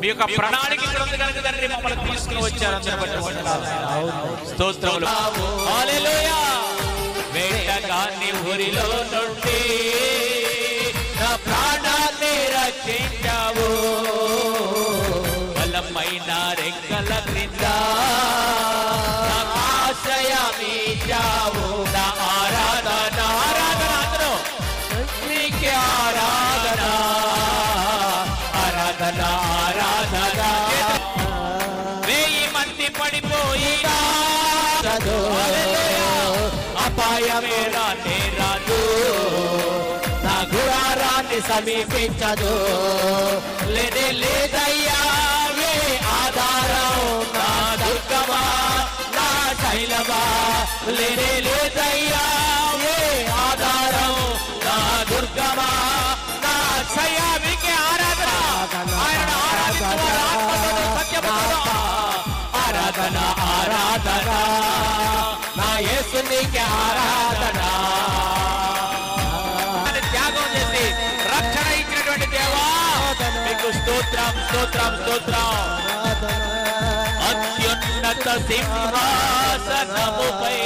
మీ యొక్క ప్రణాళిక కనుక తండ్రి మమ్మల్ని తీసుకుని వచ్చారు. స్తోత్రములు. హల్లెలూయా. వేటగాని ఊరిలో నుండి నా ప్రాణాన్ని రక్షించావు. బలమైన రెక్కల క్రింద ఆశ్రయమిచ్చావు. నా ఆరాధన ఆరాధన అందరూ నీకే ఆరాధన ఆరాధన ఆరాధన. 1000 మంది పడిపోయినా అపాయమే రానే రాదు. నా గుడారాన్ని సమీపించదు. లేదే లేదయ్యా ఆధారం నా దుర్గమా నా శైలమా. లేదే లేదయ్యా ఆధారం నా దుర్గమా నా శయామికి ఆరాధన. ఆయన ఆరాధన ఆరాధన నా యేసునికి ఆరాధన. త్యాగం చేసి రక్షణ ఇచ్చినటువంటి దేవా మీకు స్తోత్రం స్తోత్రం స్తోత్రం. అత్యున్నత సింహాసనముపై